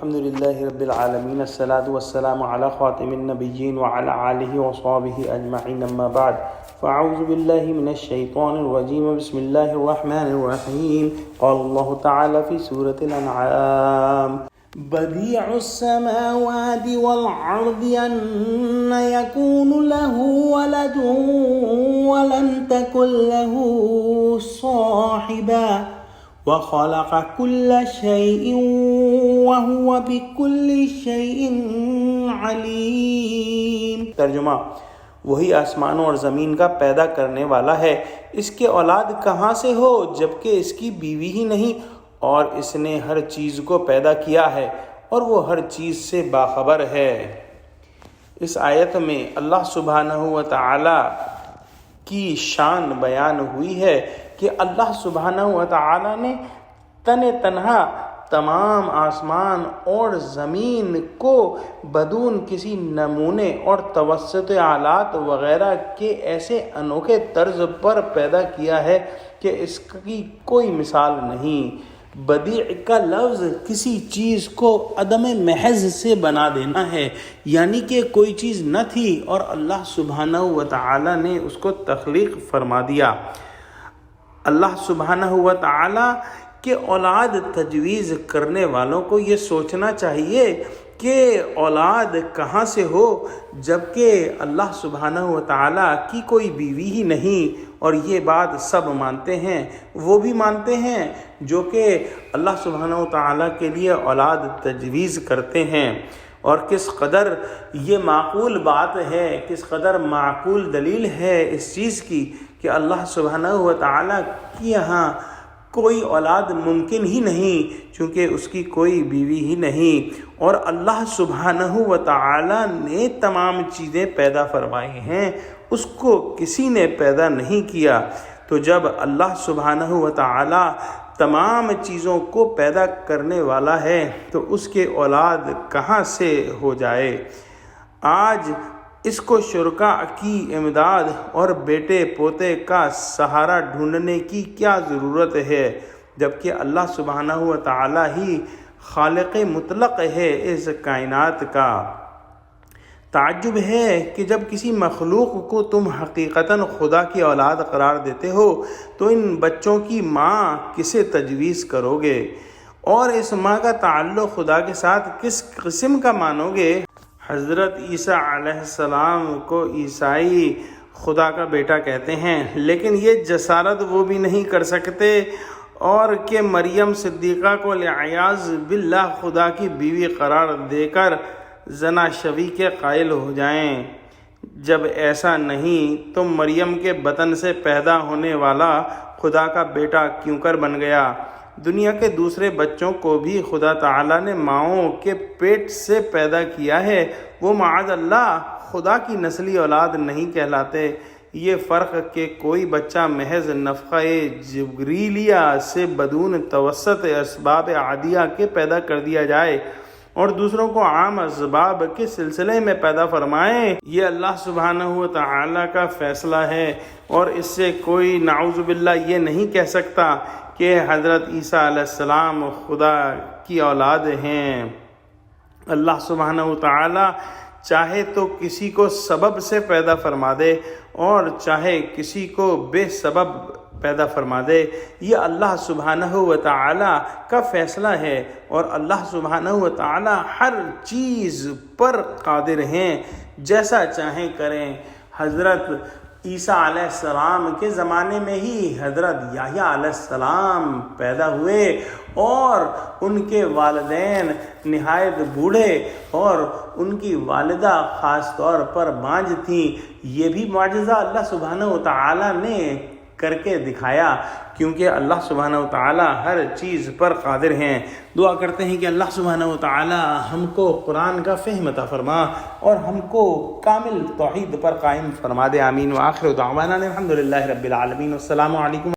الحمد لله رب العالمين الصلاة والسلام على خاتم النبيين وعلى آله وصحبه أجمعين أما بعد فأعوذ بالله من الشيطان الرجيم بسم الله الرحمن الرحيم قال الله تعالى في سورة الأنعام بديع السماوات والأرض أن يكون له ولد ولم تكن له صاحبة وخلق كل شيء وهو بكل شيء علیم۔ ترجمہ: وہی آسمانوں اور زمین کا پیدا کرنے والا ہے، اس کے اولاد کہاں سے ہو جبکہ اس کی بیوی ہی نہیں، اور اس نے ہر چیز کو پیدا کیا ہے اور وہ ہر چیز سے باخبر ہے۔ اس آیت میں اللہ سبحانہ و تعالی کی شان بیان ہوئی ہے کہ اللہ سبحانہ و تعالی نے تنہا تمام آسمان اور زمین کو بدون کسی نمونے اور توسط آلات وغیرہ کے ایسے انوکھے طرز پر پیدا کیا ہے کہ اس کی کوئی مثال نہیں۔ بدیع کا لفظ کسی چیز کو عدم محض سے بنا دینا ہے، یعنی کہ کوئی چیز نہ تھی اور اللہ سبحانہ و تعالی نے اس کو تخلیق فرما دیا۔ اللہ سبحانہ و تعالی کہ اولاد تجویز کرنے والوں کو یہ سوچنا چاہیے کہ اولاد کہاں سے ہو جبکہ اللہ سبحانہ و تعالیٰ کی کوئی بیوی ہی نہیں، اور یہ بات سب مانتے ہیں، وہ بھی مانتے ہیں جو کہ اللہ سبحانہ و تعالیٰ کے لیے اولاد تجویز کرتے ہیں۔ اور کس قدر یہ معقول بات ہے، کس قدر معقول دلیل ہے اس چیز کی کہ اللہ سبحانہ و تعالیٰ کی یہاں کوئی اولاد ممکن ہی نہیں، چونکہ اس کی کوئی بیوی ہی نہیں، اور اللہ سبحانہ و تعالی نے تمام چیزیں پیدا فرمائی ہیں، اس کو کسی نے پیدا نہیں کیا۔ تو جب اللہ سبحانہ و تعالی تمام چیزوں کو پیدا کرنے والا ہے تو اس کے اولاد کہاں سے ہو جائے؟ آج اس کو شرکاء کی امداد اور بیٹے پوتے کا سہارا ڈھونڈنے کی کیا ضرورت ہے، جبکہ اللہ سبحانہ و تعالی ہی خالق مطلق ہے اس کائنات کا۔ تعجب ہے کہ جب کسی مخلوق کو تم حقیقتاً خدا کی اولاد قرار دیتے ہو تو ان بچوں کی ماں کسے تجویز کرو گے، اور اس ماں کا تعلق خدا کے ساتھ کس قسم کا مانو گے؟ حضرت عیسیٰ علیہ السلام کو عیسائی خدا کا بیٹا کہتے ہیں، لیکن یہ جسارت وہ بھی نہیں کر سکتے اور کہ مریم صدیقہ کو والعیاذ باللہ خدا کی بیوی قرار دے کر زنا شوی کے قائل ہو جائیں۔ جب ایسا نہیں تو مریم کے بطن سے پیدا ہونے والا خدا کا بیٹا کیوں کر بن گیا؟ دنیا کے دوسرے بچوں کو بھی خدا تعالیٰ نے ماؤں کے پیٹ سے پیدا کیا ہے، وہ معاذ اللہ خدا کی نسلی اولاد نہیں کہلاتے۔ یہ فرق کہ کوئی بچہ محض نفخہ جبریلیہ سے بدون توسط اسباب عادیہ کے پیدا کر دیا جائے اور دوسروں کو عام اسباب کے سلسلے میں پیدا فرمائیں، یہ اللہ سبحانہ و تعالیٰ کا فیصلہ ہے، اور اس سے کوئی نعوذ باللہ یہ نہیں کہہ سکتا کہ حضرت عیسیٰ علیہ السلام خدا کی اولاد ہیں۔ اللہ سبحانہ و تعالی چاہے تو کسی کو سبب سے پیدا فرما دے اور چاہے کسی کو بے سبب پیدا فرما دے، یہ اللہ سبحانہ و تعالی کا فیصلہ ہے، اور اللہ سبحانہ و تعالی ہر چیز پر قادر ہیں، جیسا چاہیں کریں۔ حضرت عیسیٰ علیہ السلام کے زمانے میں ہی حضرت یحییٰ علیہ السلام پیدا ہوئے اور ان کے والدین نہایت بوڑھے اور ان کی والدہ خاص طور پر بانجھ تھیں۔ یہ بھی معجزہ اللہ سبحانہ و تعالی نے کر کے دکھایا، کیونکہ اللہ سبحانہ و تعالی ہر چیز پر قادر ہیں۔ دعا کرتے ہیں کہ اللہ سبحانہ و تعالی ہم کو قرآن کا فہم عطا فرما اور ہم کو کامل توحید پر قائم فرما دے، آمین۔ وآخر دعوانا الحمدللہ رب العالمین، السلام علیکم۔